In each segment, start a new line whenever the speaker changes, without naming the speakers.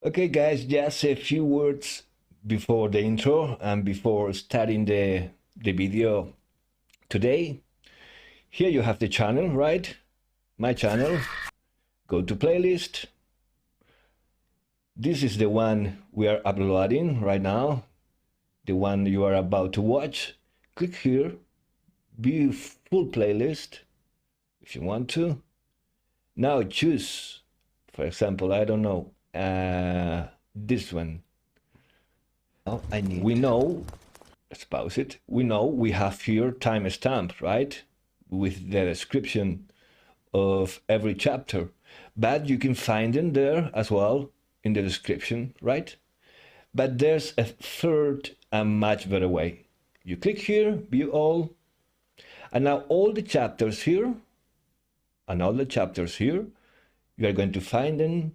Okay, guys, just a few words before the intro and before starting the video today. Here you have the channel, right? My channel. Go to playlist. This is the one we are uploading right now, the one you are about to watch. Click here, view full playlist if you want to. Now choose, for example, I don't know, this one.
Oh, I need.
We know, let's pause it. We know we have here timestamp, right? With the description of every chapter, but you can find them there as well in the description, right? But there's a third and much better way. You click here, view all, and now all the chapters here, and all the chapters here, you are going to find them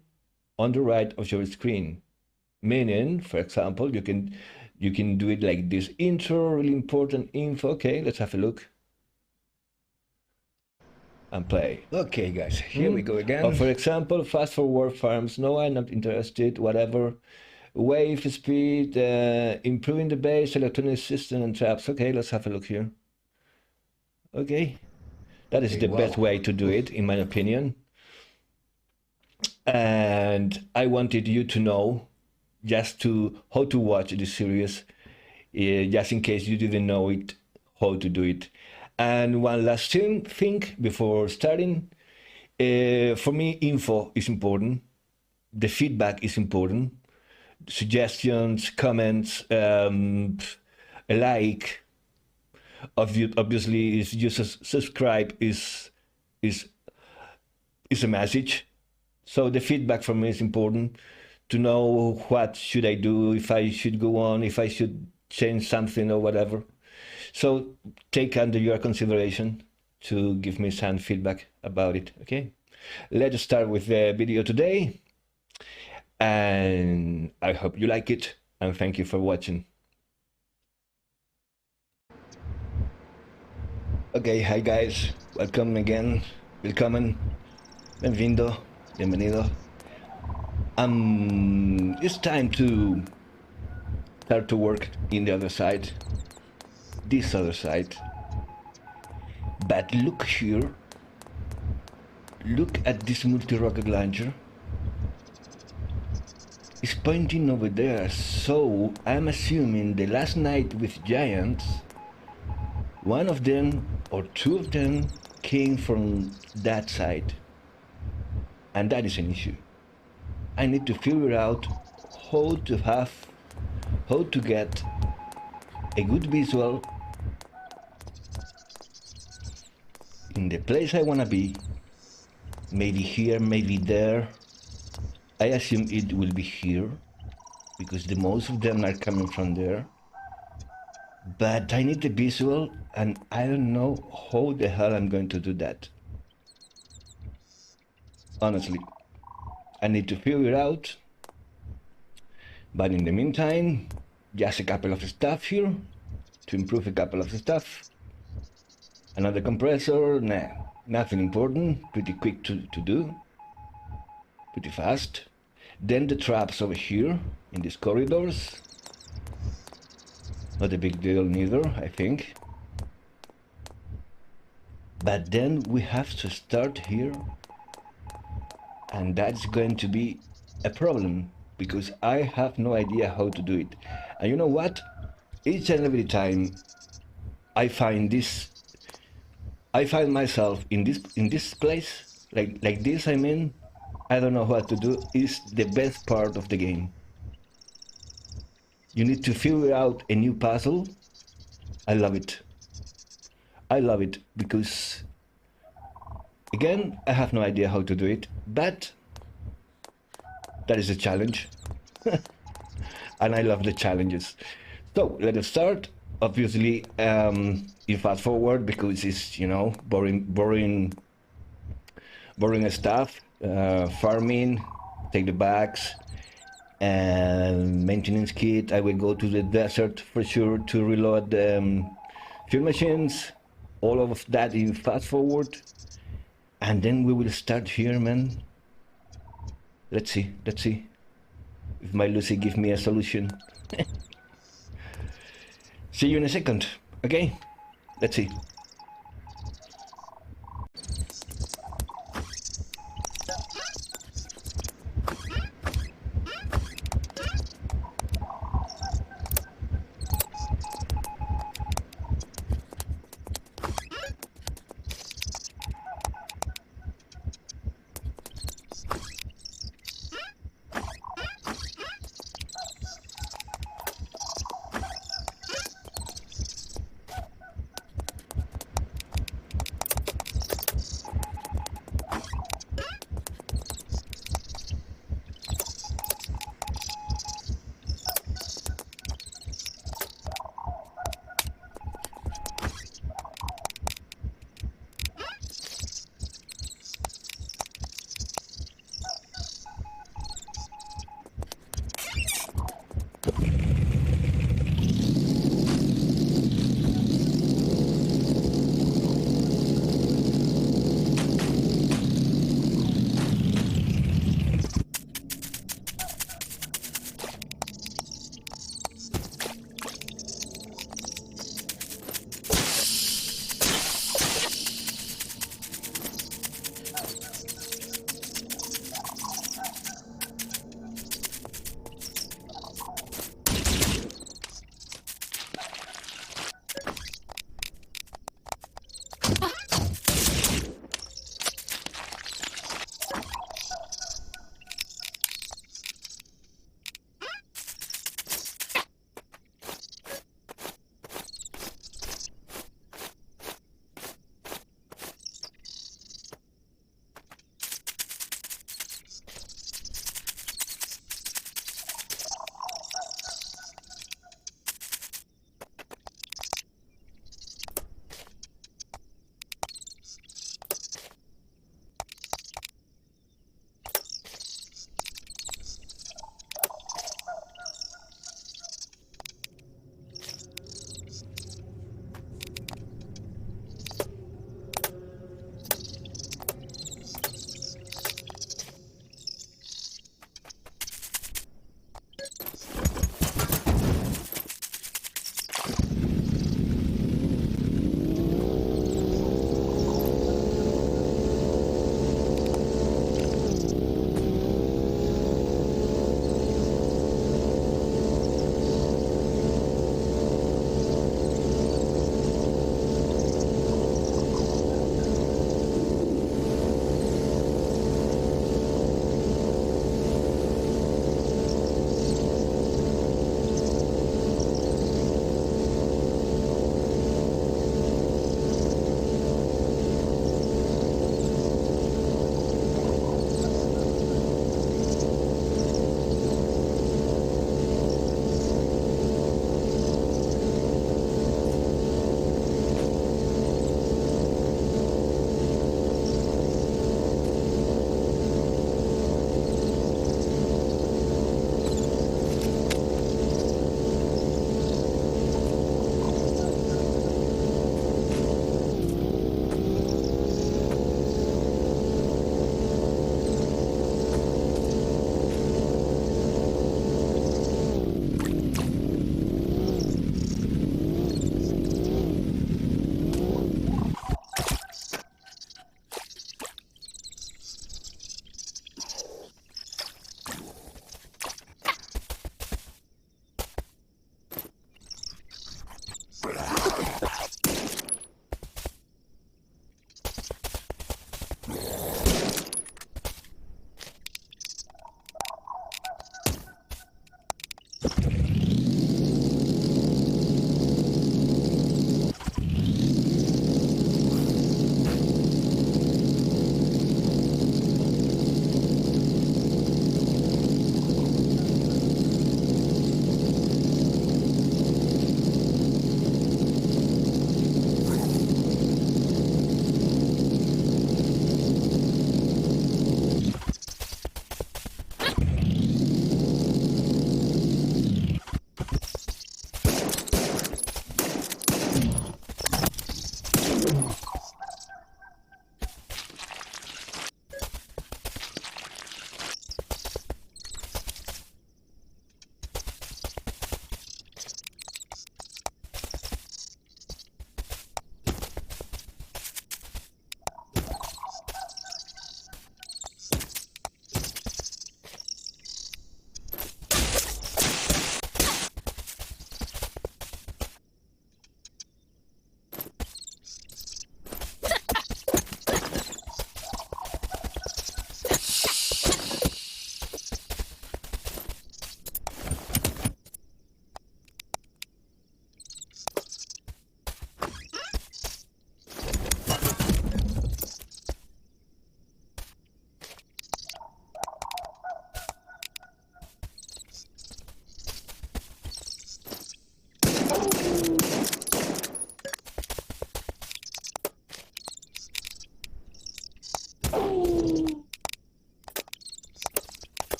on the right of your screen. Meaning, for example, you can do it like this: intro, really important info. Okay, let's have a look and play. Okay, guys, here we go again. For example, fast forward farms. No, I'm not interested. Whatever. Wave speed, improving the base, electronic system and traps. Okay, let's have a look here. Okay, that is the best way to do it, in my opinion. And I wanted you to know just to how to watch this series, just in case you didn't know it, how to do it. And one last thing before starting, for me, info is important. The feedback is important. Suggestions, comments, a like. Obviously, if you subscribe is a message. So the feedback for me is important to know what should I do, if I should go on, if I should change something or whatever. So take under your consideration to give me some feedback about it, okay? Let's start with the video today. And I hope you like it, and thank you for watching. Okay, hi guys, welcome again, willkommen, benvindo, bienvenido. It's time to start to work in the other side, this other side. But look here, look at this multi-rocket launcher. It's pointing over there, so I'm assuming the last night with giants, one of them or two of them came from that side. And that is an issue. I need to figure out how to get a good visual in the place I wanna be. Maybe here, maybe there. I assume it will be here, because the most of them are coming from there. But I need the visual, and I don't know how the hell I'm going to do that. Honestly, I need to figure it out. But in the meantime, just a couple of stuff here to improve a couple of stuff. Another compressor, nah, nothing important, pretty quick to do, pretty fast. Then the traps over here in these corridors. Not a big deal neither, I think. But then we have to start here, and that's going to be a problem, because I have no idea how to do it. And you know what? Each and every time I find myself in this place, like this, I mean, I don't know what to do, is the best part of the game. You need to figure out a new puzzle. I love it. I love it because, again, I have no idea how to do it, but that is a challenge. And I love the challenges. So let us start. Obviously, in fast forward, because it's, you know, boring stuff. Farming, take the bags, and maintenance kit. I will go to the desert for sure to reload the fuel machines. All of that in fast forward, and then we will start here, man. Let's see. if my Lucy gives me a solution. See you in a second. Okay, let's see.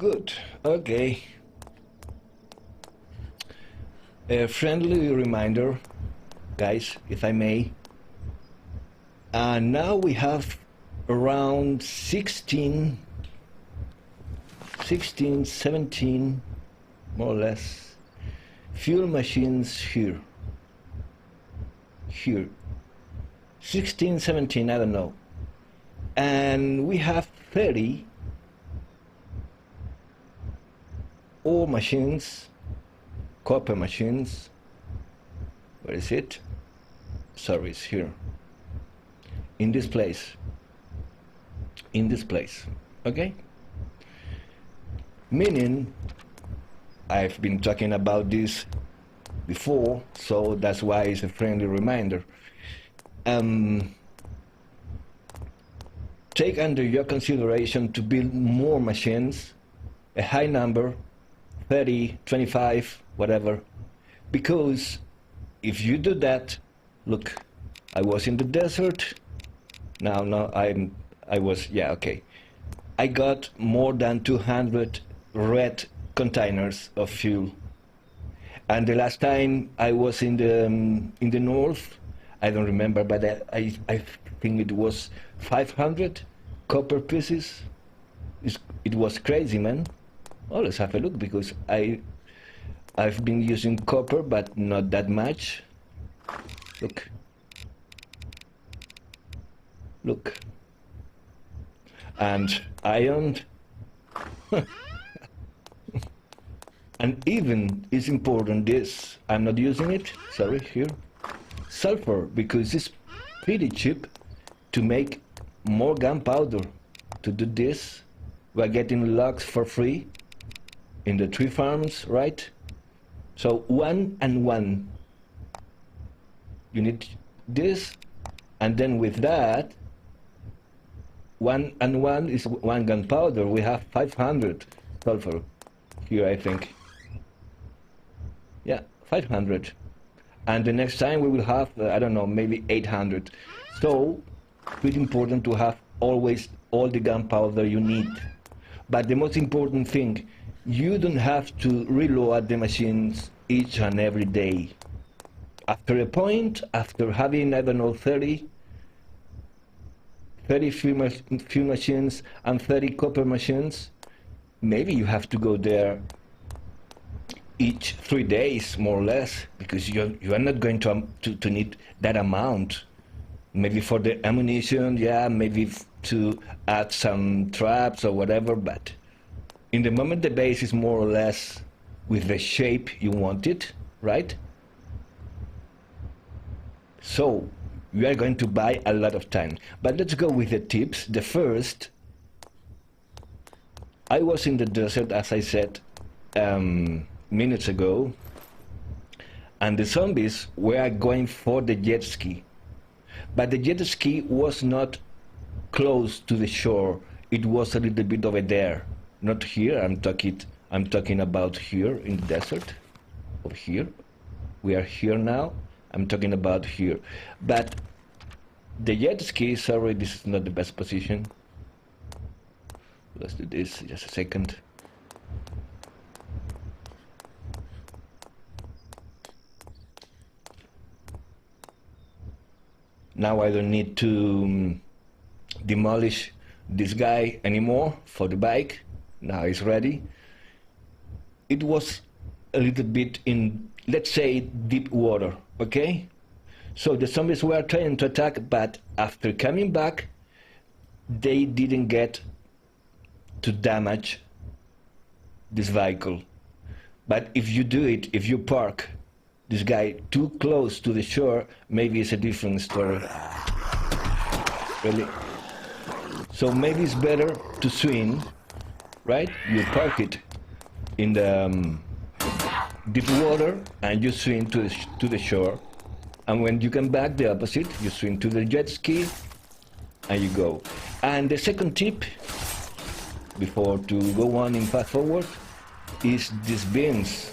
Good. Okay. A friendly reminder, guys, if I may. Now we have around 16, 17, more or less, fuel machines here. Here. 16, 17, I don't know. And we have 30 ore machines, copper machines. Where is it? Sorry, it's here. In this place. In this place. Okay? Meaning, I've been talking about this before, so that's why it's a friendly reminder. Take under your consideration to build more machines, a high number, 30, 25, whatever, because if you do that, look, I was in the desert, now I was, yeah, okay. I got more than 200 red containers of fuel. And the last time I was in the north, I don't remember, but I think it was 500 copper pieces. It was crazy, man. Oh, let's have a look, because I've been using copper, but not that much. Look. Look. And iron. And even is important this, I'm not using it, sorry, here. Sulfur, because it's pretty cheap to make more gunpowder. To do this, we're getting logs for free in the tree farms, right? So 1 and 1. You need this, and then with that, 1 and 1 is 1 gunpowder. We have 500 sulfur here, I think. Yeah, 500. And the next time we will have, I don't know, maybe 800. So, pretty important to have always all the gunpowder you need. But the most important thing, you don't have to reload the machines each and every day. After a point, after having, I don't know, 30 fuel machines and 30 copper machines, maybe you have to go there each 3 days, more or less, because you are not going to need that amount. Maybe for the ammunition, yeah, maybe to add some traps or whatever, but in the moment the base is more or less with the shape you want it, right? So, we are going to buy a lot of time. But let's go with the tips. The first, I was in the desert, as I said, minutes ago, and the zombies were going for the jet ski, but the jet ski was not close to the shore. It was a little bit over there, not here. I'm talking about here in the desert, over here. We are here now. I'm talking about here, but the jet ski, sorry, this is not the best position. Let's do this, just a second. Now I don't need to demolish this guy anymore for the bike. Now it's ready. It was a little bit in, let's say, deep water, okay? So the zombies were trying to attack, but after coming back, they didn't get to damage this vehicle. But if you do it, if you park this guy too close to the shore, maybe it's a different story. Really. So maybe it's better to swim, right? You park it in the deep water and you swim to the shore. And when you come back, the opposite, you swim to the jet ski and you go. And the second tip, before to go on in fast forward, is these bins.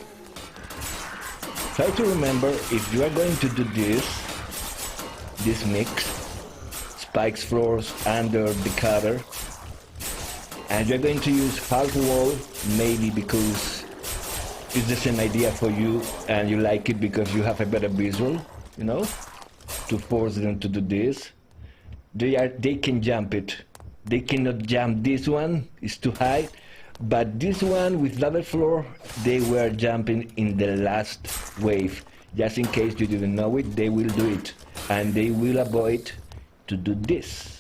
Try to remember, if you are going to do this mix, spikes floors under the cutter, And you're going to use half wall, maybe because it's the same idea for you and you like it because you have a better visual, you know, to force them to do this. They can jump it. They cannot jump this one, it's too high. But this one with level floor, they were jumping in the last wave. Just in case you didn't know it, they will do it. And they will avoid to do this.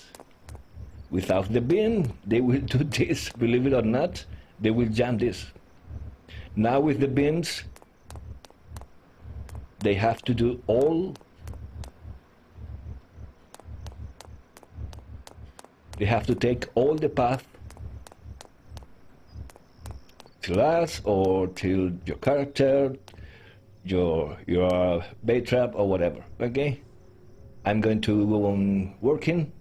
Without the beam, they will do this. Believe it or not, they will jump this. Now with the beams, they have to do all. They have to take all the path till us or till your character, your bait trap or whatever. Okay, I'm going to go on working.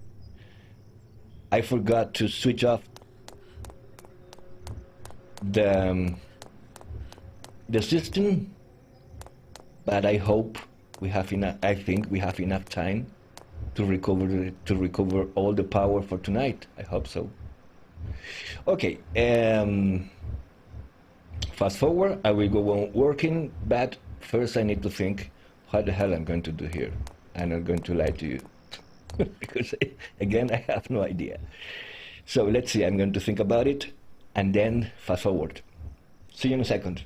I forgot to switch off the system, but I hope we have enough. I think we have enough time to recover all the power for tonight. I hope so. Okay. Fast forward. I will go on working, but first I need to think what the hell I'm going to do here. I'm not going to lie to you because again I have no idea. So let's see. I'm going to think about it and then fast forward. See you in a second.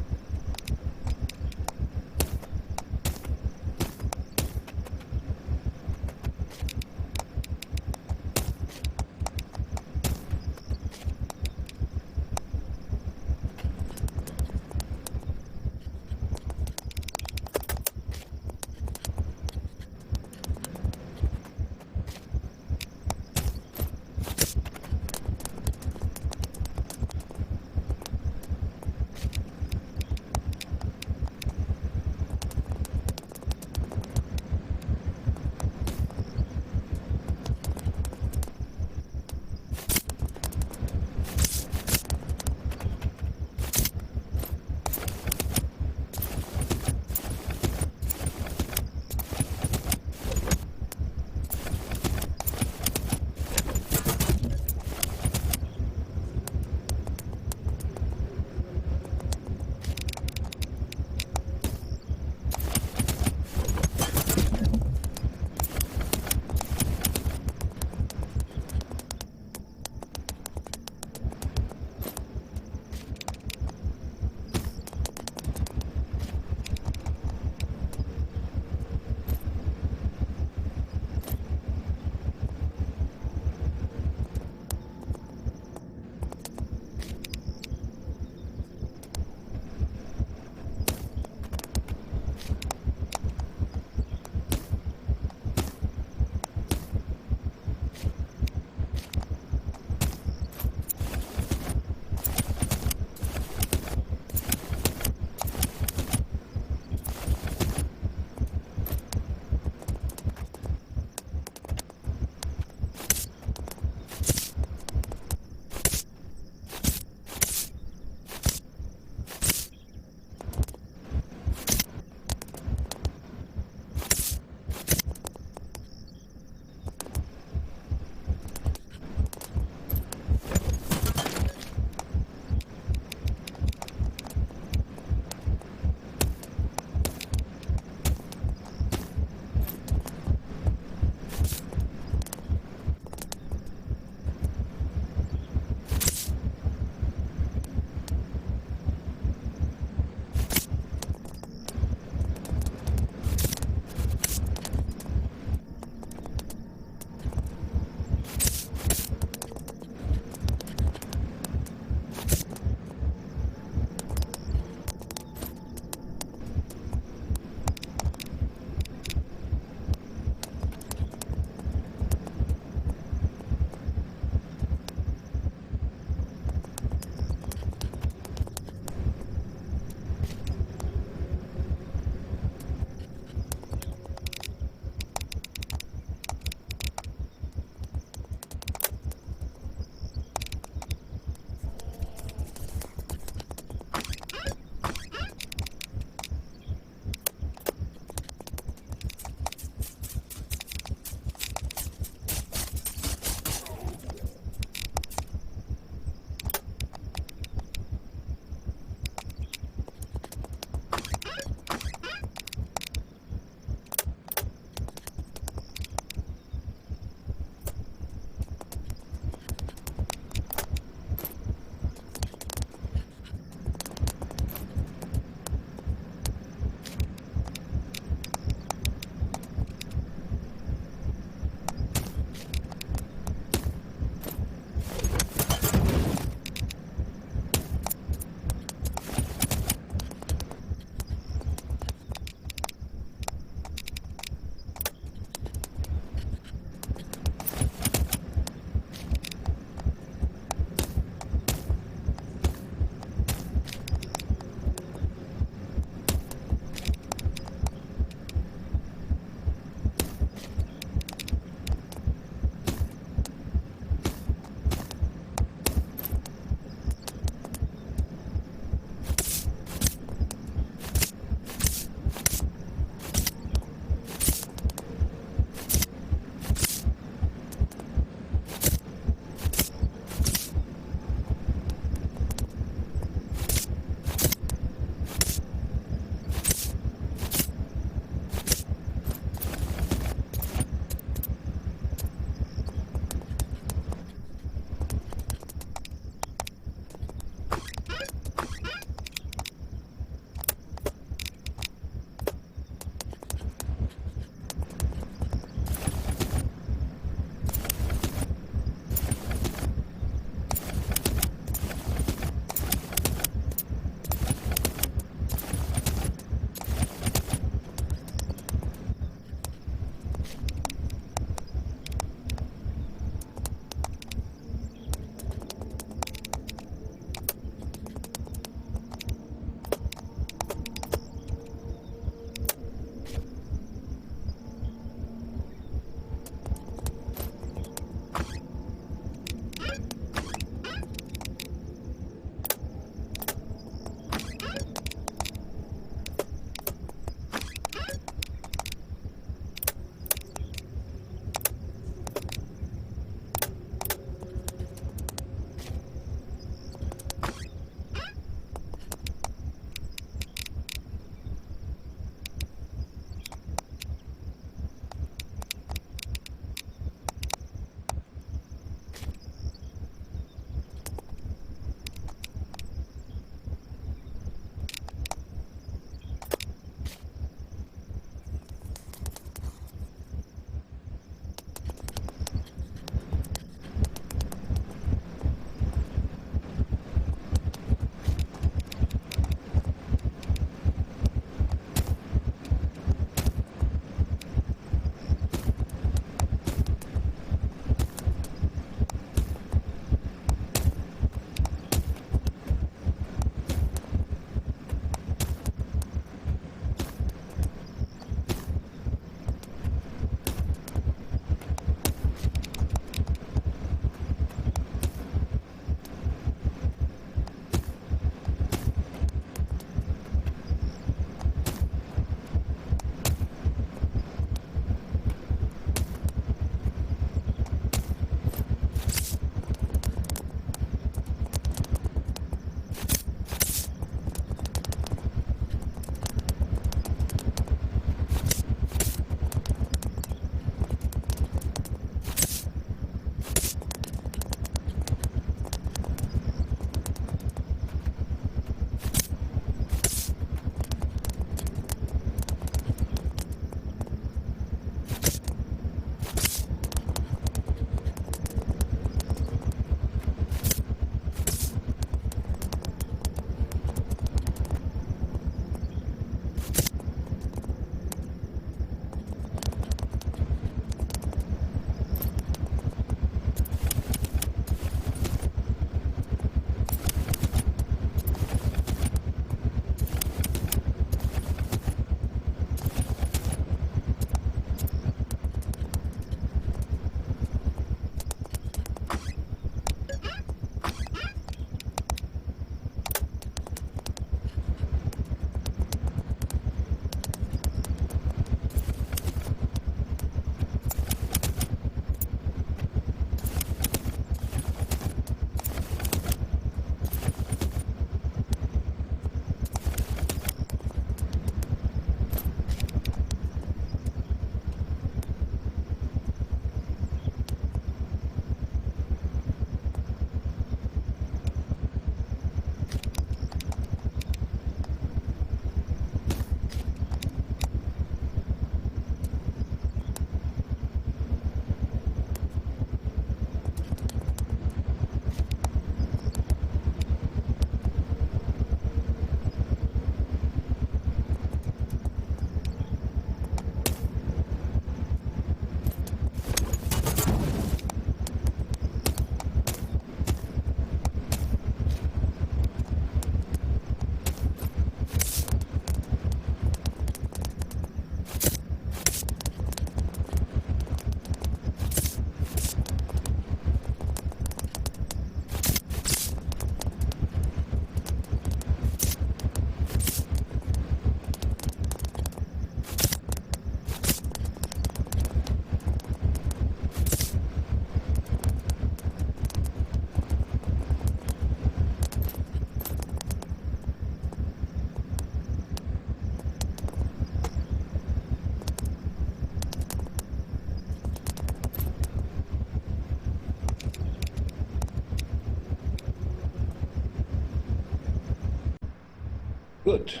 Good.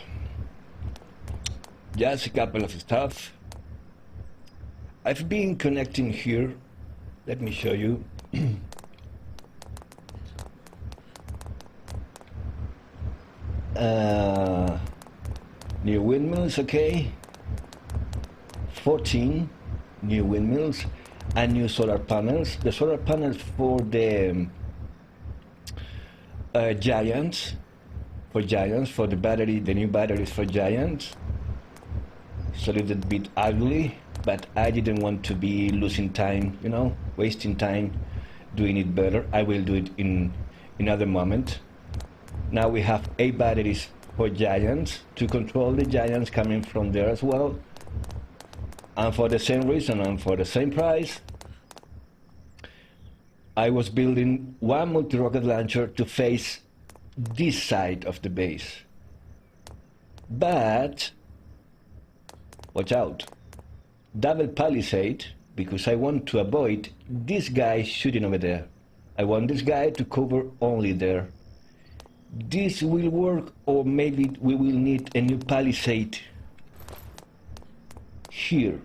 Just a couple of stuff. I've been connecting here. Let me show you. New windmills, okay. 14 new windmills and new solar panels. The solar panels for the giants, for the battery, the new batteries for giants. It's a little bit ugly, but I didn't want to be losing time, you know, wasting time doing it better. I will do it in another moment. Now we have 8 batteries for giants to control the giants coming from there as well. And for the same reason and for the same price, I was building one multi-rocket launcher to face this side of the base. But, watch out, double palisade, because I want to avoid this guy shooting over there. I want this guy to cover only there. This will work, or maybe we will need a new palisade here,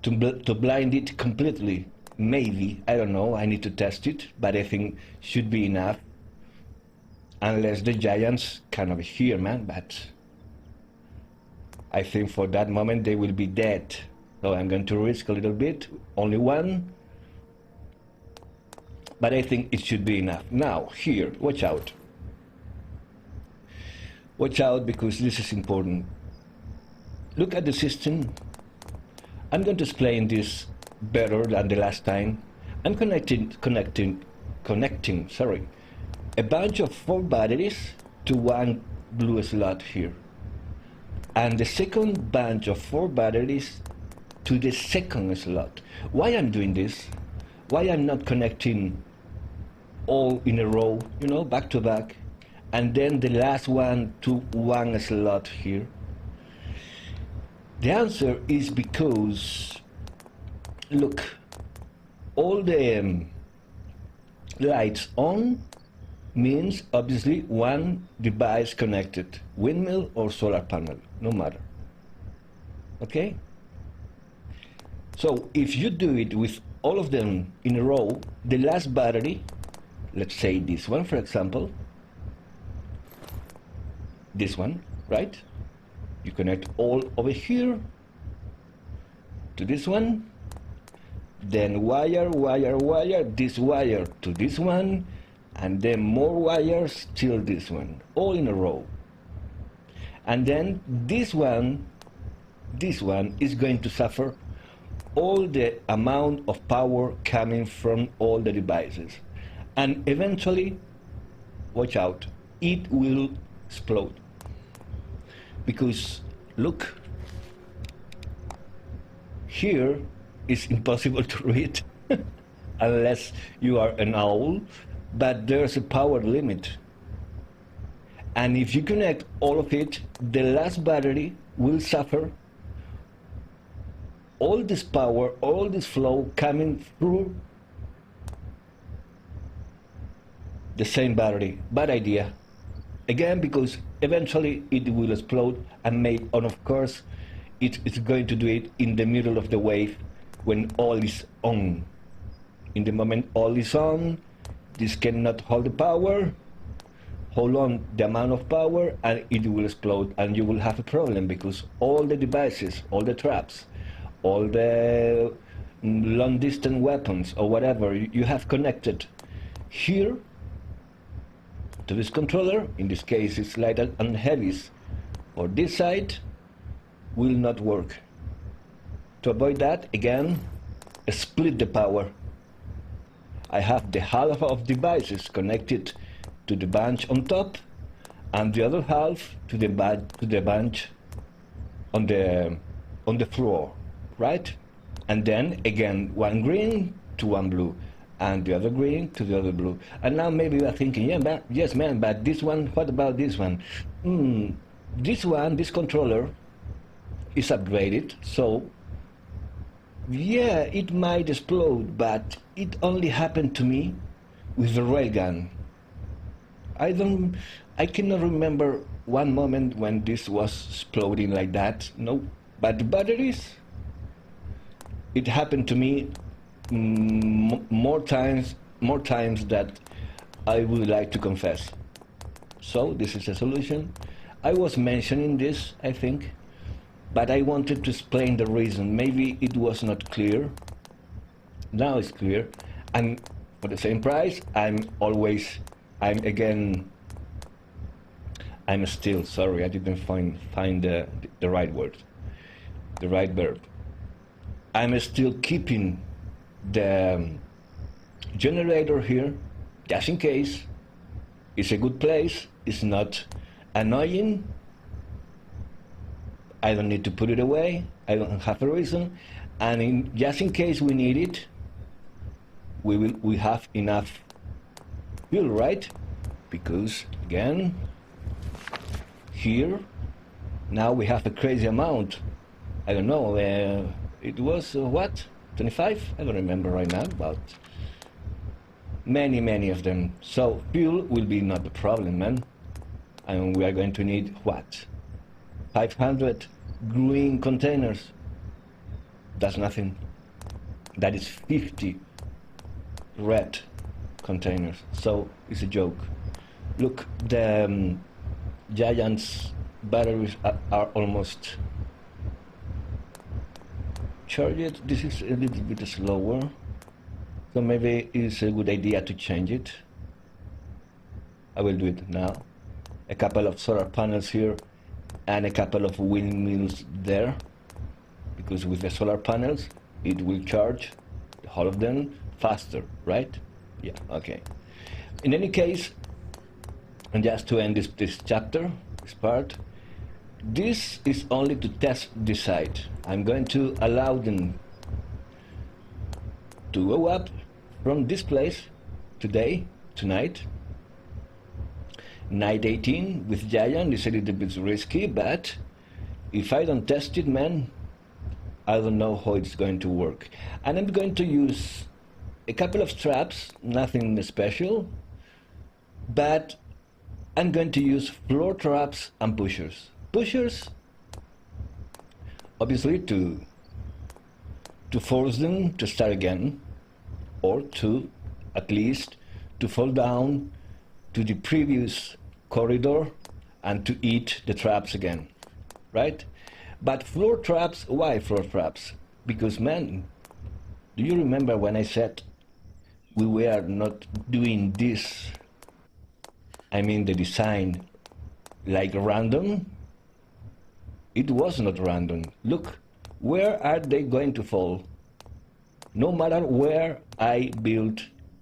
to blind it completely. Maybe, I don't know, I need to test it, but I think should be enough. Unless the giants come over here, man, but I think for that moment they will be dead. So I'm going to risk a little bit, only one. But I think it should be enough. Now, here, watch out. Watch out, because this is important. Look at the system. I'm going to explain this better than the last time. I'm connecting, a bunch of 4 batteries to one blue slot here. And the second bunch of 4 batteries to the second slot. Why I'm doing this? Why I'm not connecting all in a row, you know, back to back, and then the last one to one slot here? The answer is because, look, all the lights on means obviously one device connected, windmill or solar panel, no matter. Okay? So if you do it with all of them in a row, the last battery, let's say this one for example, this one, right? You connect all over here to this one, then wire, this wire to this one, and then more wires till this one, all in a row. And then this one is going to suffer all the amount of power coming from all the devices. And eventually, watch out, it will explode. Because, look, here is impossible to read unless you are an owl, but there's a power limit. And if you connect all of it, the last battery will suffer all this power, all this flow coming through the same battery. Bad idea. Again, because eventually it will explode, and of course it's going to do it in the middle of the wave when all is on. In the moment all is on, this cannot hold the power, hold on the amount of power, and it will explode, and you will have a problem because all the devices, all the traps, all the long distance weapons or whatever you have connected here to this controller, in this case it's light and heavies, or this side, will not work. To avoid that, again, split the power. I have the half of devices connected to the bunch on top, and the other half to the bunch on the floor, right? And then again, one green to one blue, and the other green to the other blue. And now maybe you are thinking, yeah, but, yes, man, but this one, what about this one? This controller is upgraded, so yeah, it might explode, but it only happened to me with the railgun. I cannot remember one moment when this was exploding like that. No, but the batteries, it happened to me more times that I would like to confess. So this is a solution. I was mentioning this, I think, but I wanted to explain the reason. Maybe it was not clear. Now it's clear. And for the same price, I'm still, sorry, I didn't find the right word, the right verb. I'm still keeping the generator here, just in case. It's a good place, it's not annoying. I don't need to put it away, I don't have a reason. And just in case we need it, we have enough fuel, right? Because again, here, now we have a crazy amount. I don't know, it was what? 25? I don't remember right now, but many of them. So fuel will be not the problem, man. And we are going to need what? 500 green containers. That's nothing. That is 50 red containers. So it's a joke. Look, the Giant's batteries are almost charged. This is a little bit slower, so maybe it's a good idea to change it. I will do it now. A couple of solar panels here and a couple of windmills there, because with the solar panels it will charge the whole of them faster, right? Yeah, okay. In any case, and just to end this chapter, this part, this is only to test this site. I'm going to allow them to go up from this place tonight. Night 18 with Giant is a little bit risky, but if I don't test it, man, I don't know how it's going to work. And I'm going to use a couple of straps, nothing special, but I'm going to use floor traps and pushers. Pushers, obviously, to force them to start again, or to, at least, to fall down to the previous corridor and to eat the traps again, right? But floor traps, why floor traps? Because, man, do you remember when I said we were not doing this, I mean the design, like random? It was not random. Look, where are they going to fall? No matter where I build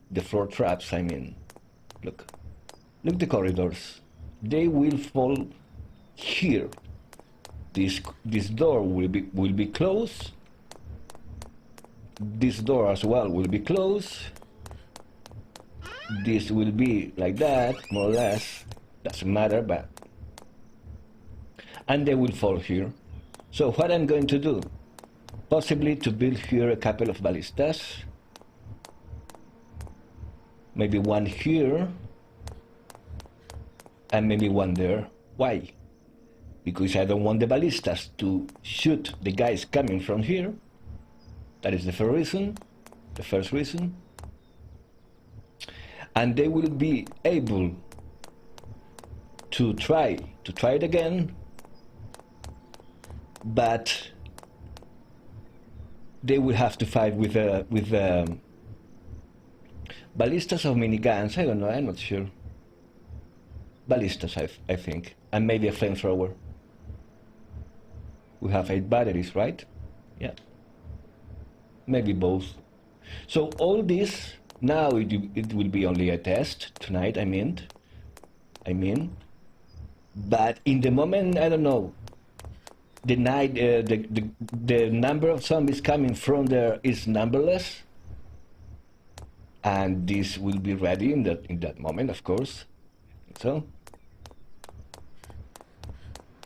the floor traps, I mean. Look the corridors. They will fall here. This door will be closed. This door as well will be closed. This will be like that, more or less. Doesn't matter, but... and they will fall here. So what I'm going to do? Possibly to build here a couple of ballistas. Maybe one here. And maybe one there. Why? Because I don't want the ballistas to shoot the guys coming from here. That is the first reason. And they will be able to try it again, but they will have to fight with ballistas or miniguns. I don't know, I'm not sure. Ballistas, I think, and maybe a flamethrower. We have 8 batteries, right? Yeah. Maybe both. So all this, now it will be only a test tonight, I mean. But in the moment, I don't know, the night, the number of zombies coming from there is numberless. And this will be ready in that moment, of course. So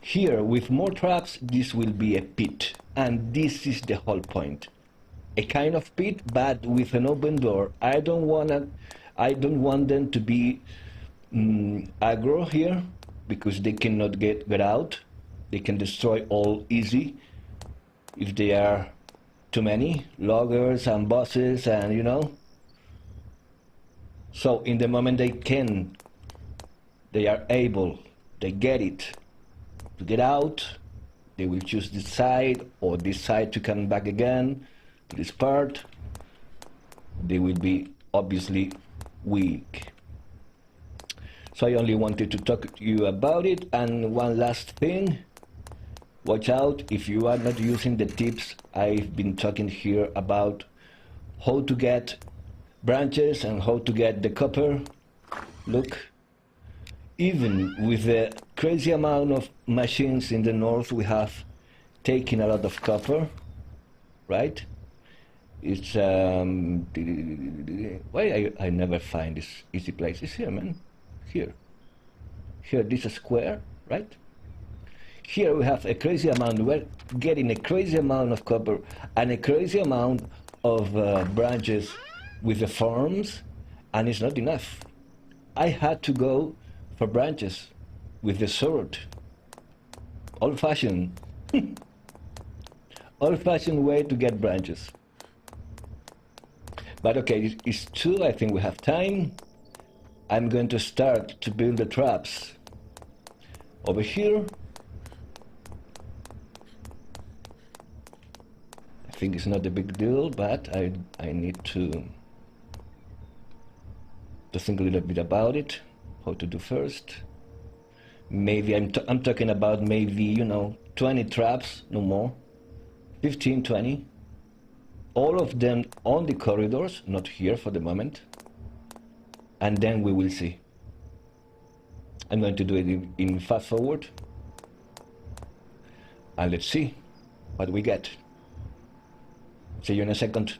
here, with more traps, this will be a pit, and this is the whole point. A kind of pit, but with an open door. I don't want them to be aggro here because they cannot get out. They can destroy all easy if they are too many loggers and bosses, and you know. So in the moment they are able, they get it to get out, they will choose this side or this side to come back again to this part. They will be obviously weak. So I only wanted to talk to you about it. And one last thing, watch out if you are not using the tips I've been talking here about how to get branches and how to get the copper. Look, even with the crazy amount of machines in the north we have taken a lot of copper, right? It's why I never find this easy place. It's here, man. Here, this is square, right? Here we have a crazy amount. We're getting a crazy amount of copper and a crazy amount of branches with the farms, and it's not enough. I had to go for branches with the sword. Old-fashioned. Old-fashioned way to get branches. But okay, it's 2, I think we have time. I'm going to start to build the traps over here. I think it's not a big deal, but I need to think a little bit about it, how to do first. Maybe I'm talking about maybe, you know, 20 traps, no more, 15, 20. All of them on the corridors, not here for the moment. And then we will see. I'm going to do it in fast forward. And let's see what we get. See you in a second.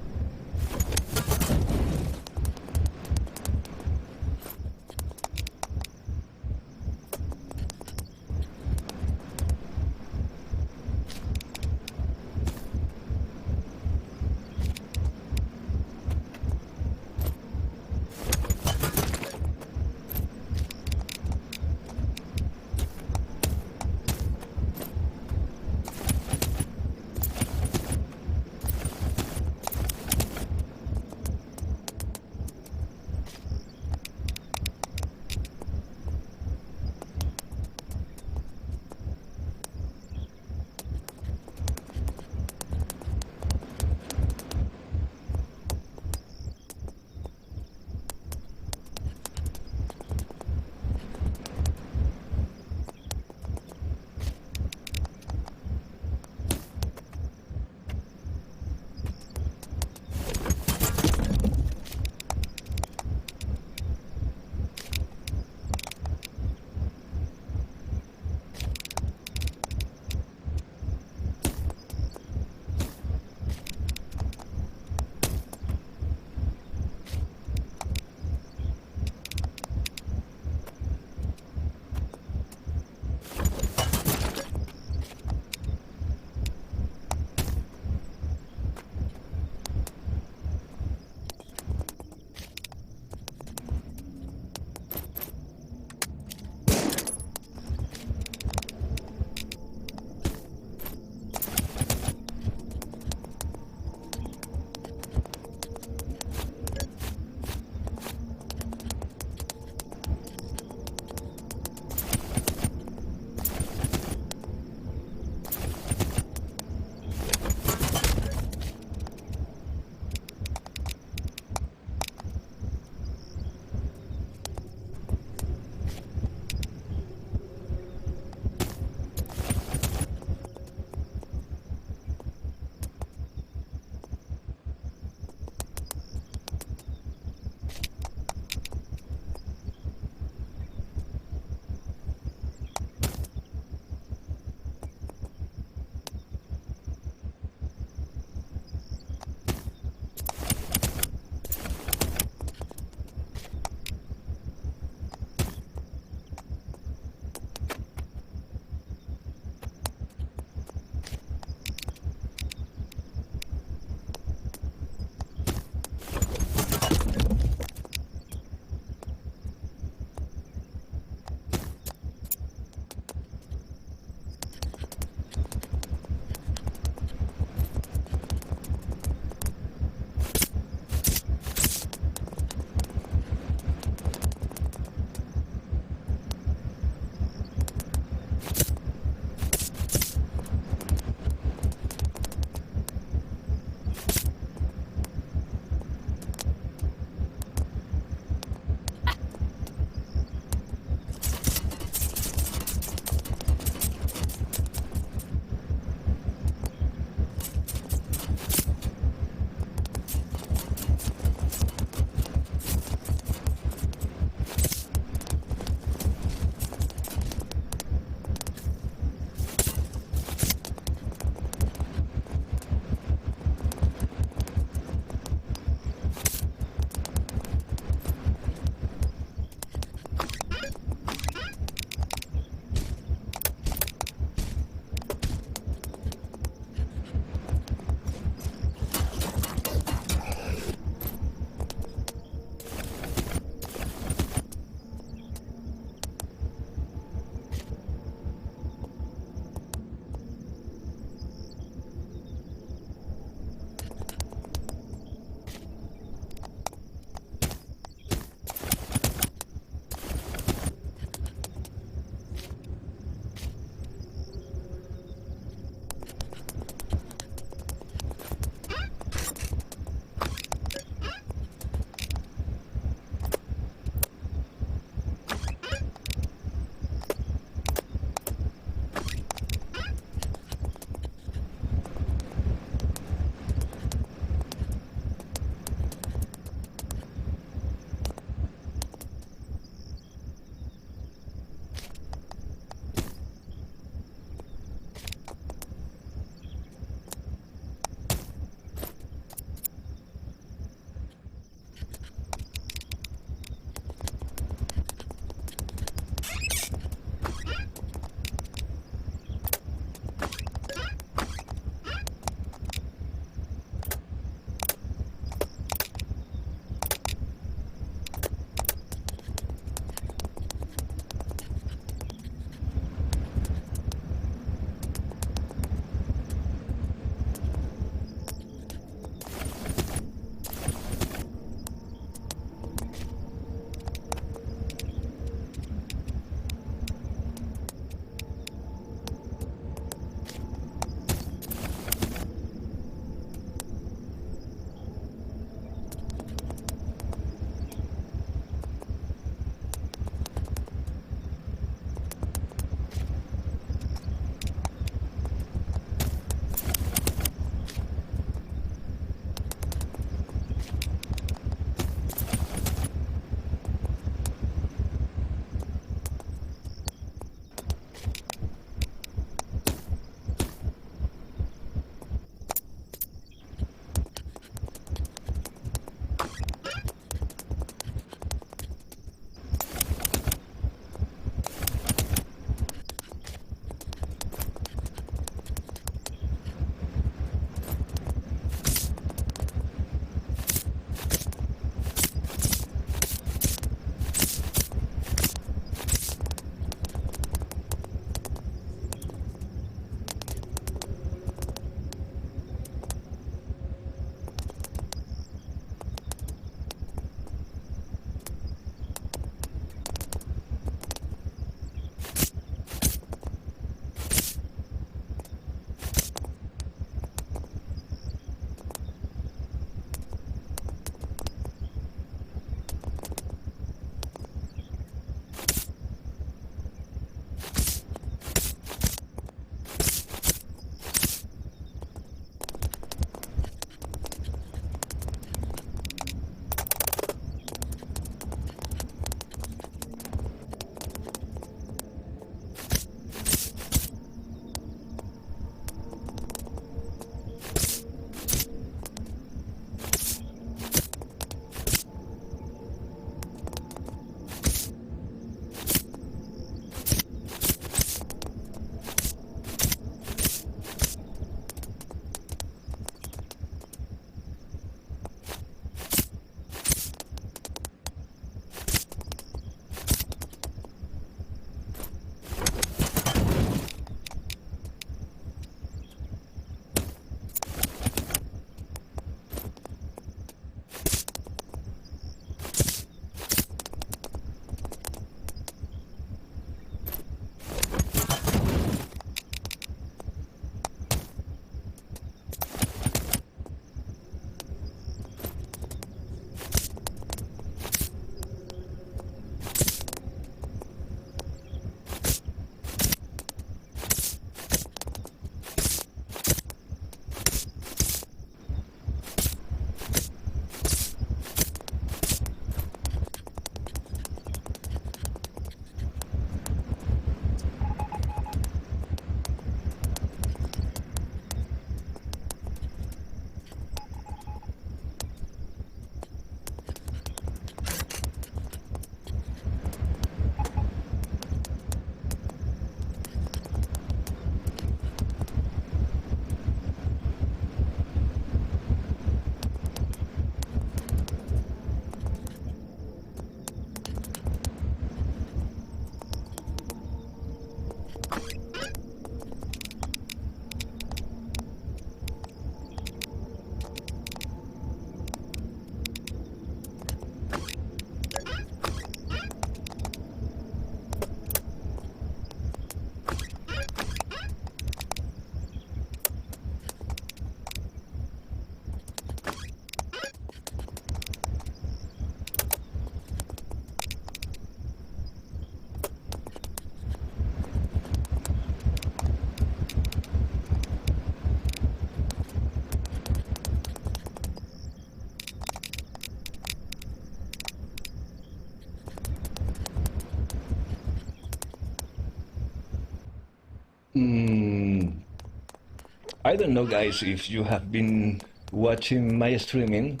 I don't know, guys, if you have been watching my streaming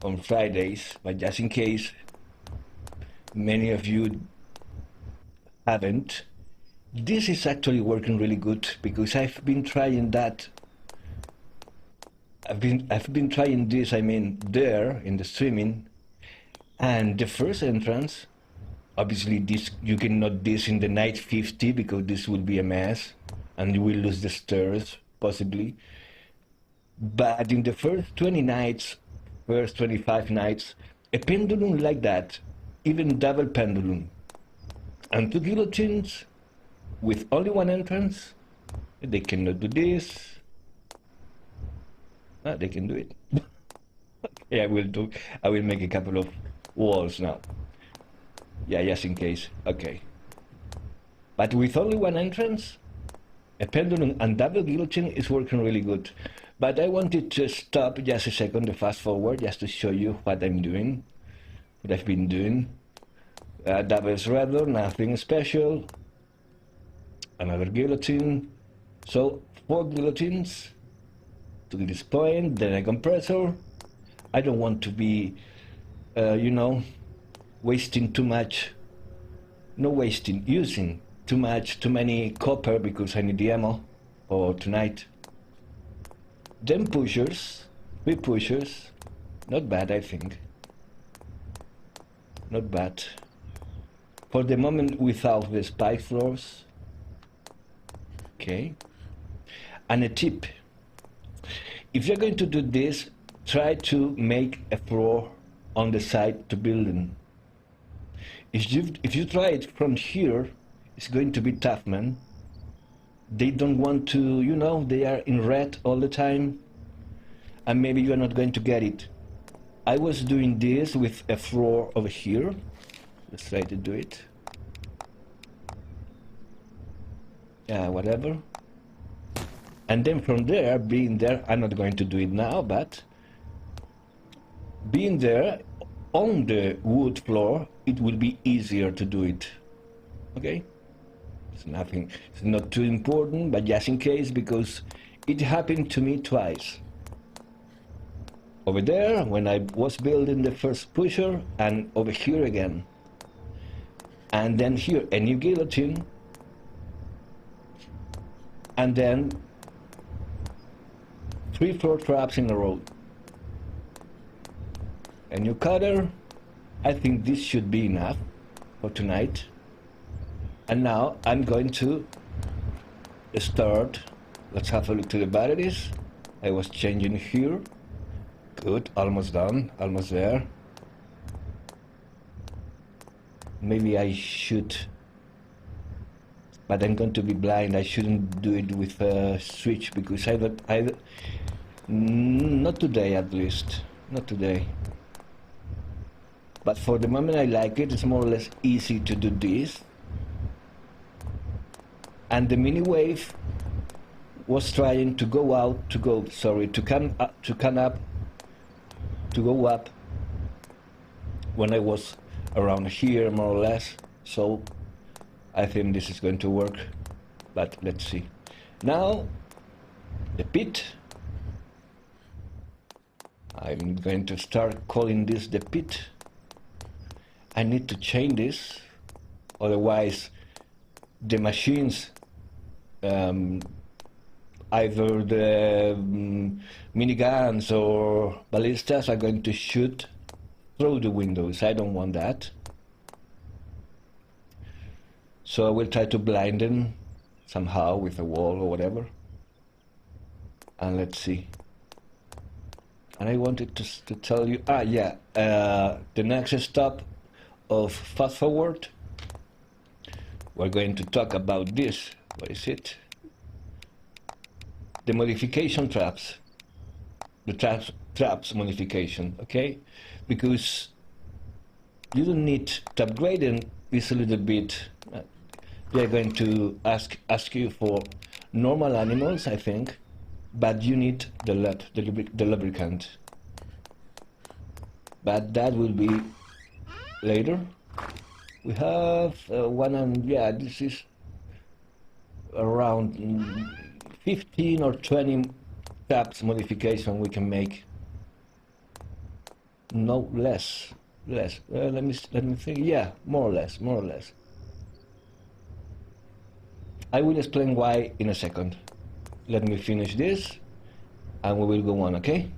on Fridays, but just in case many of you haven't, this is actually working really good because I've been trying that. I've been trying this, I mean, there in the streaming, and the first entrance, obviously this you cannot this in the night 50 because this will be a mess and you will lose the stairs possibly. But in the first 20 nights, first 25 nights, a pendulum like that, even double pendulum, and 2 guillotines with only one entrance, they cannot do this. They can do it. Yeah, I will make a couple of walls now. Yeah, just in case. Okay. But with only one entrance, a pendulum and double guillotine is working really good. But I wanted to stop just a second, to fast forward, just to show you what I'm doing, what I've been doing. Double shredder, nothing special. Another guillotine. So 4 guillotines to this point, then a compressor. I don't want to be, wasting too much, using too many copper because I need the ammo for tonight. Then pushers, 3 pushers, not bad I think, not bad. For the moment without the spike floors, okay. And a tip, if you're going to do this, try to make a floor on the side to building. If you try it from here, it's going to be tough, man. They don't want to, they are in red all the time, and maybe you're not going to get it. I was doing this with a floor over here. Let's try to do it. Yeah, whatever. And then from there, being there, I'm not going to do it now, but being there on the wood floor, it will be easier to do it. Okay? It's nothing, it's not too important, but just in case, because it happened to me twice. Over there, when I was building the first pusher, and over here again. And then here, a new guillotine. And then 3 floor traps in a row. A new cutter. I think this should be enough for tonight. And now I'm going to start. Let's have a look to the batteries. I was changing here. Good, almost done, almost there. Maybe I should, but I'm going to be blind. I shouldn't do it with a switch because not today at least, not today. But for the moment I like it. It's more or less easy to do this. And the mini wave was trying to go out, to go up when I was around here, more or less. So I think this is going to work, but let's see. Now the pit. I'm going to start calling this the pit. I need to change this, otherwise the machines, either the miniguns or ballistas, are going to shoot through the windows. I don't want that. So I will try to blind them somehow with a wall or whatever. And let's see. And I wanted to tell you, the next stop of fast forward, we're going to talk about this. What is it? The modification traps. The traps modification, okay? Because you don't need to upgrade them. It's a little bit, they're going to ask you for normal animals, I think, but you need the lubricant. But that will be later. We have one, and yeah, this is around 15 or 20 tabs modification we can make. No less. Let me think. Yeah, more or less. I will explain why in a second. Let me finish this and we will go on, okay?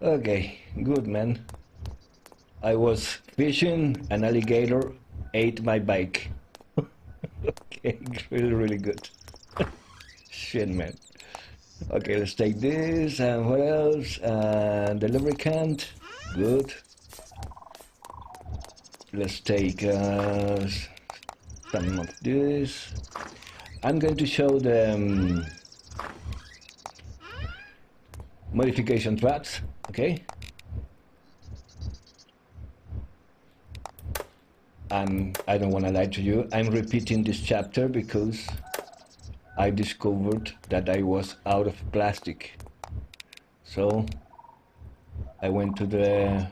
Okay, good man. I was fishing, an alligator ate my bike. Okay, really, really good. Shit, man. Okay, let's take this, and what else? The lubricant, good. Let's take some of this. I'm going to show the modification traps, okay? I don't want to lie to you, I'm repeating this chapter because I discovered that I was out of plastic. So I went to the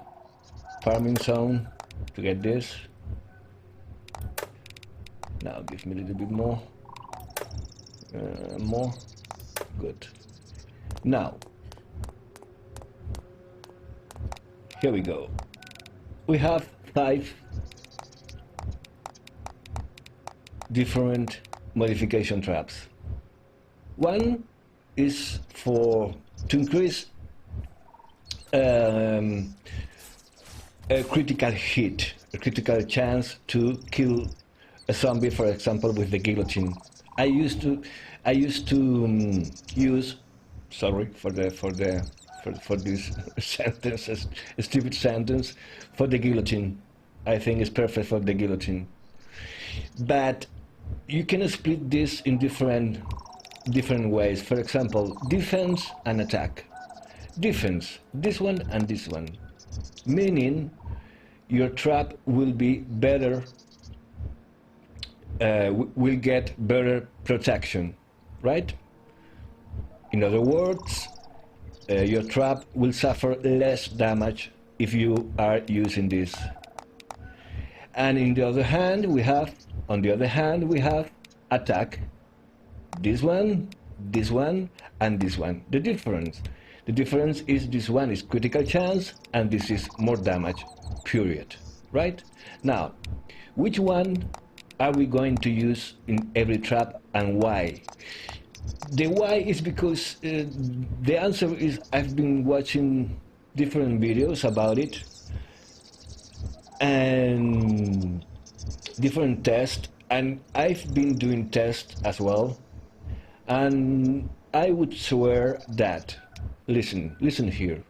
farming zone to get this. Now give me a little bit more. More. Good. Now, here we go. We have 5 different modification traps. One is to increase a critical hit, a critical chance to kill a zombie, for example, with the guillotine. I used to use, sorry for this sentence, a stupid sentence, for the guillotine. I think it's perfect for the guillotine. But you can split this in different ways. For example, defense and attack. Defense, this one and this one, meaning your trap will be better, will get better protection, right? In other words, your trap will suffer less damage if you are using this. And on the other hand, we have attack. This one, and this one. The difference is this one is critical chance and this is more damage, period. Right? Now, which one are we going to use in every trap and why? The why is because the answer is I've been watching different videos about it and different tests, and I've been doing tests as well, and I would swear that, listen here,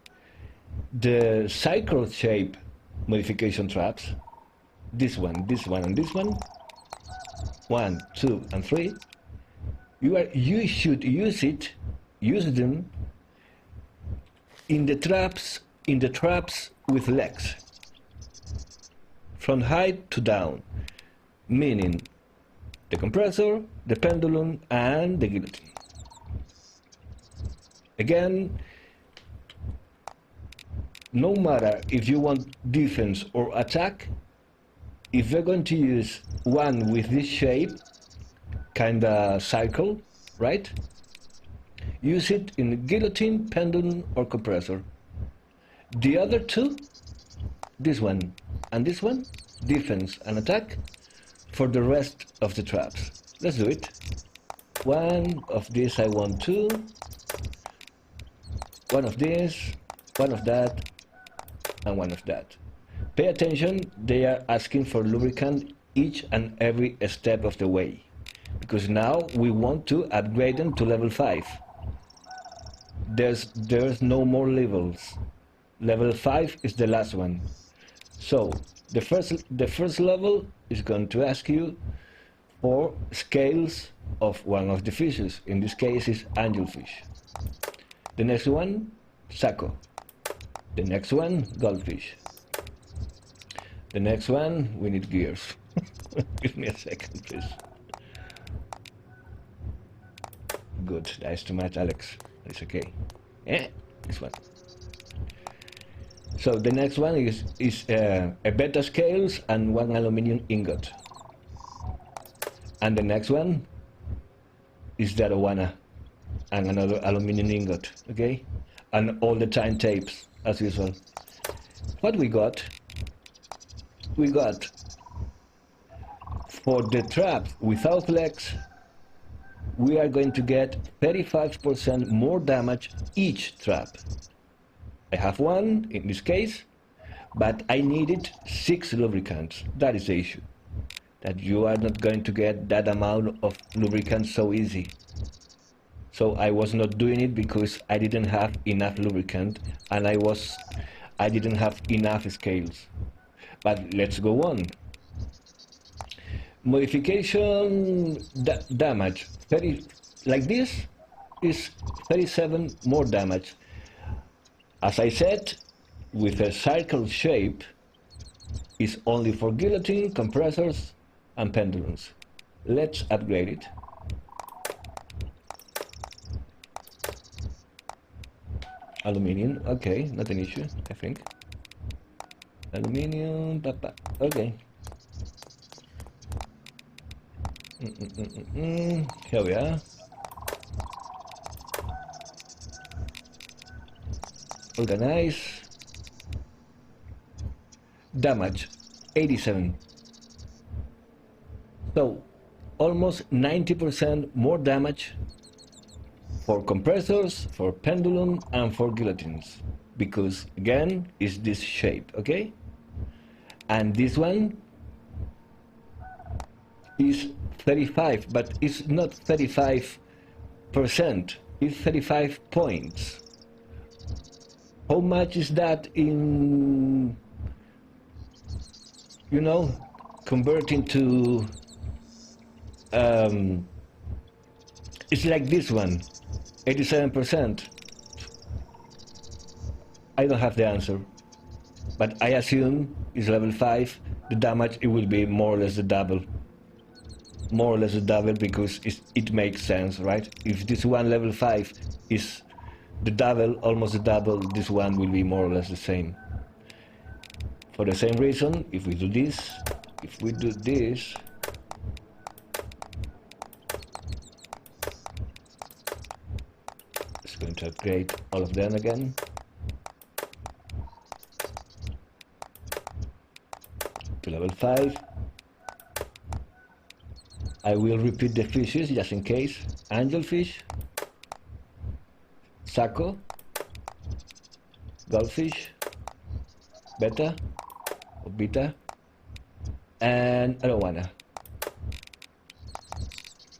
the cycle shape modification traps, this one, and this one, 1, 2, and 3, you should use them in the traps with legs, from height to down, meaning the compressor, the pendulum, and the guillotine. Again, no matter if you want defense or attack, if you're going to use one with this shape, kinda cycle, right? Use it in guillotine, pendulum, or compressor. The other two, this one and this one, defense and attack, for the rest of the traps. Let's do it. One of this I want to, one of this, one of that, and one of that. Pay attention, they are asking for lubricant each and every step of the way, because now we want to upgrade them to level 5. There's no more levels. Level 5 is the last one. So the first level is going to ask you for scales of one of the fishes. In this case is angelfish. The next one, sacco. The next one, goldfish. The next one, we need gears. Give me a second, please. Good, that's too much, Alex. It's okay. Yeah, this one. So the next one is a beta scales and 1 aluminum ingot. And the next one is the arowana and another aluminum ingot, okay? And all the time tapes, as usual. What we got? We got, for the trap without legs, we are going to get 35% more damage each trap. I have one in this case, but I needed 6 lubricants. That is the issue. That you are not going to get that amount of lubricant so easy. So I was not doing it because I didn't have enough lubricant and I didn't have enough scales. But let's go on. Modification damage 30, like this is 37 more damage. As I said, with a circle shape is only for guillotine, compressors and pendulums. Let's upgrade it. Aluminium, okay, not an issue, I think. Aluminium, okay. Here we are. Organize. Damage 87. So almost 90% more damage for compressors, for pendulum and for guillotines, because again is this shape, okay? And this one is 35, but it's not 35%, it's 35 points. How much is that in, you know, converting to, it's like this one, 87%. I don't have the answer, but I assume it's level 5, the damage, it will be more or less the double. More or less the double, because it makes sense, right? If this one level 5 is the double, almost the double, this one will be more or less the same. For the same reason, if we do this, it's going to upgrade all of them again. To level 5. I will repeat the fishes just in case. Angelfish, Sacco, Goldfish, Beta, or Beta, and Arowana.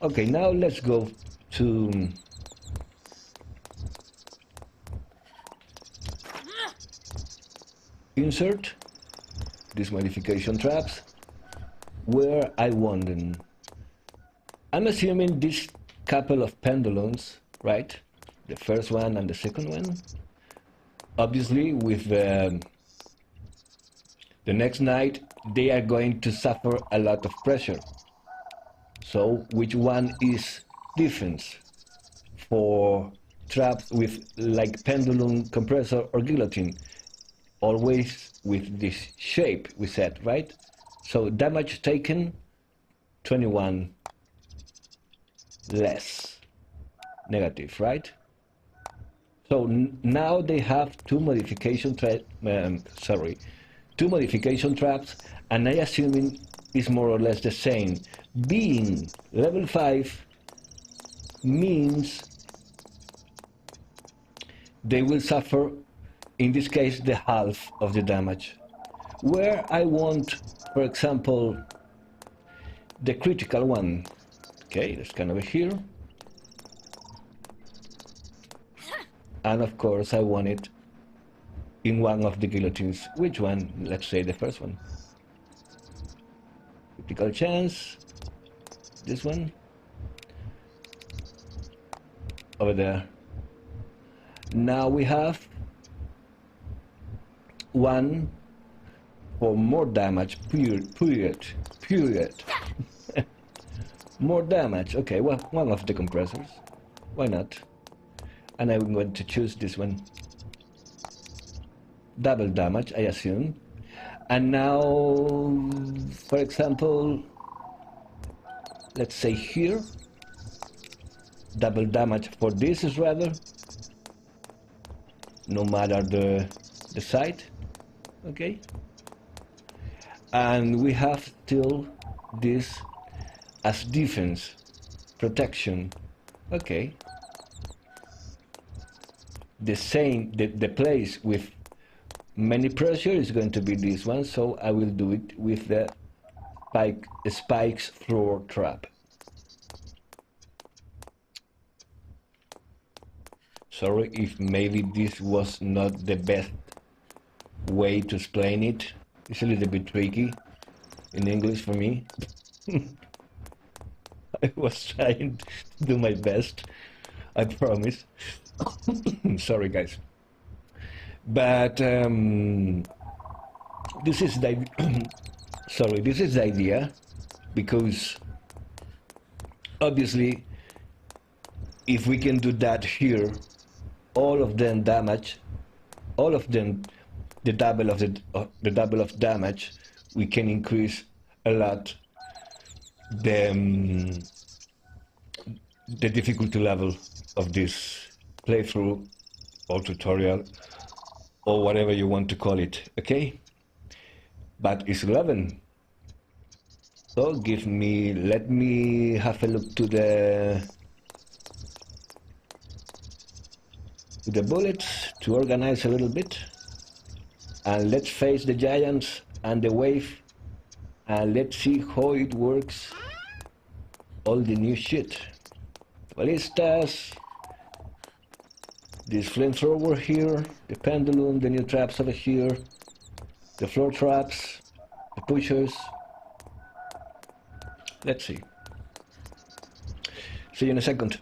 Okay, now let's go to insert these modification traps where I want them. I'm assuming this couple of pendulums, right? The first one and the second one. Obviously, with the next knight, they are going to suffer a lot of pressure. So, which one is defense for traps with like pendulum, compressor, or guillotine? Always with this shape, we said, right? So, damage taken, 21 less. Negative, right? So now they have two modification traps, and I assuming is more or less the same. Being level 5 means they will suffer, in this case, the half of the damage. Where I want, for example, the critical one. Okay, let's come over here. And of course I want it in one of the guillotines. Which one? Let's say the first one. Critical chance. This one. Over there. Now we have one for more damage, period. More damage. Okay, well, one of the compressors. Why not? And I'm going to choose this one. Double damage, I assume. And now, for example, let's say here, double damage for this is rather, no matter the side, okay? And we have still this as defense, protection, okay? the place with many pressure is going to be this one, so I will do it with the spikes floor trap. Sorry if maybe this was not the best way to explain it. It's a little bit tricky in English for me. I was trying to do my best, I promise. Sorry, guys. But this is the sorry, this is the idea, because obviously if we can do that here, all of them damage, all of them the double of damage, we can increase a lot the difficulty level of this playthrough or tutorial or whatever you want to call it, okay? But it's 11. So let me have a look to the bullets to organize a little bit, and let's face the giants and the wave, and let's see how it works. All the new shit, ballistas, this flamethrower here, the pendulum, the new traps over here, the floor traps, the pushers. Let's see. See you in a second.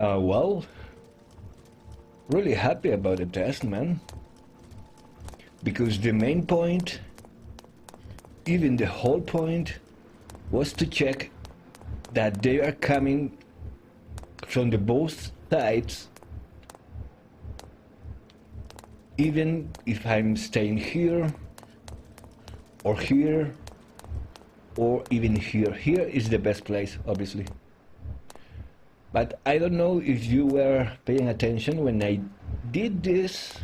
Well, really happy about the test, man. Because the main point, even the whole point, was to check that they are coming from the both sides, even if I'm staying here, or here, or even here. Here is the best place, obviously. But I don't know if you were paying attention when I did this.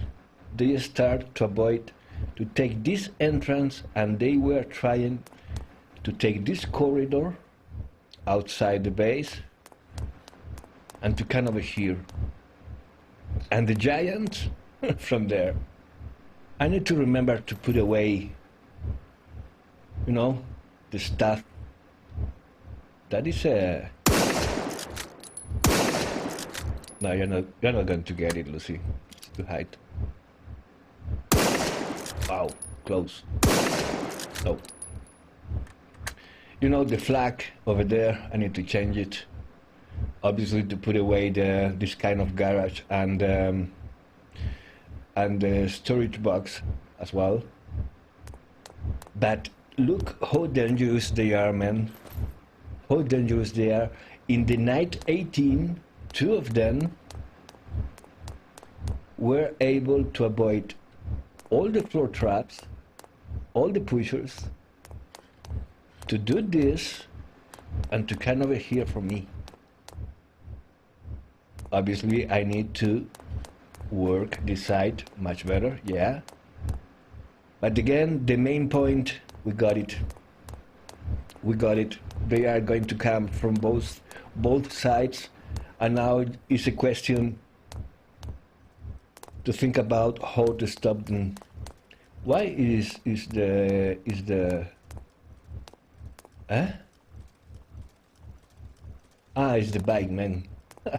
They start to avoid to take this entrance, and they were trying to take this corridor outside the base and to come over here. And the giants from there. I need to remember to put away, you know, the stuff. That is a... No, you're not going to get it, Lucy. It's too high. Wow, close. No. You know the flag over there, I need to change it. Obviously to put away this kind of garage and the storage box as well. But look how dangerous they are, man. How dangerous they are. In the night 18, two of them were able to avoid all the floor traps, all the pushers, to do this and to come over here for me. Obviously, I need to work this side much better, yeah. But again, the main point, we got it. We got it. They are going to come from both sides, and now it's a question to think about how to stop them. Why is the huh? It's the bike, man.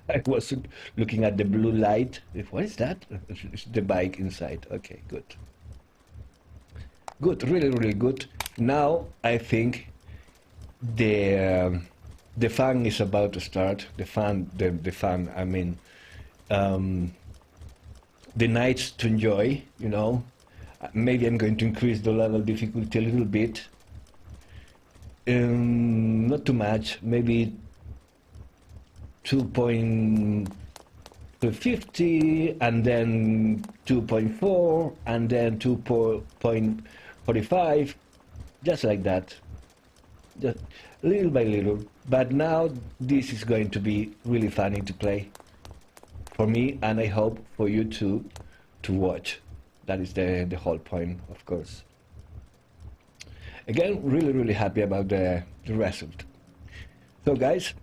I was looking at the blue light. What is that? It's the bike inside. Okay, good. Good, really, really good. Now I think the fun is about to start. The fun. I mean, the nights to enjoy. You know, maybe I'm going to increase the level difficulty a little bit. Not too much. Maybe 2.50 and then 2.4 and then 2.45, just like that, just little by little. But now this is going to be really funny to play for me, and I hope for you too to watch. That is the whole point, of course. Again, really, really happy about the result. So guys,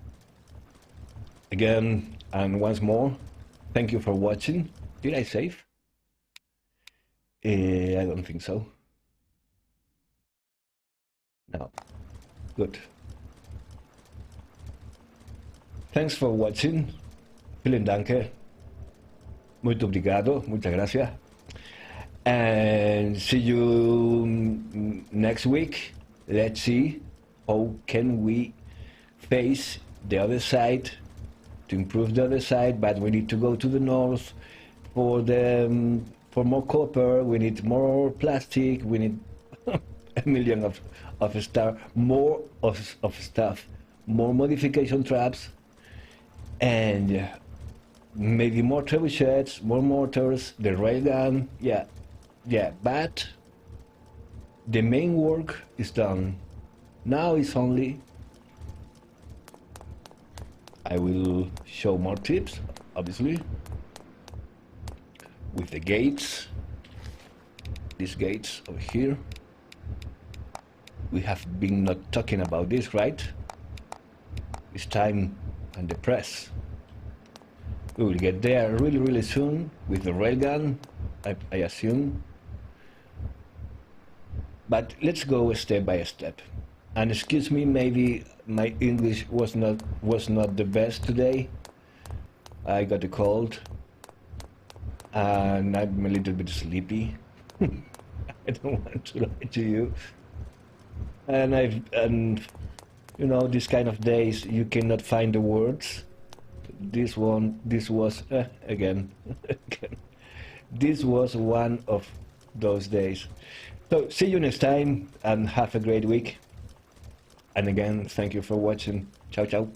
again, and once more, thank you for watching. Did I save? I don't think so. No. Good. Thanks for watching. Vielen Dank. Muito obrigado. Muchas gracias. And see you next week. Let's see how can we face the other side, to improve the other side, but we need to go to the north for more copper, we need more plastic, we need a million of stuff, more of stuff, more modification traps, and maybe more trebuchets, more mortars, the railgun, yeah, but the main work is done. Now it's only, I will show more tips, obviously, with the gates, these gates over here. We have been not talking about this, right? It's time and the press. We will get there really, really soon with the railgun, I assume. But let's go step by step. And excuse me, maybe my English was not the best today. I got a cold, and I'm a little bit sleepy. I don't want to lie to you. And you know, these kind of days you cannot find the words this was again, again. This was one of those days. So see you next time and have a great week. And again, thank you for watching. Ciao, ciao.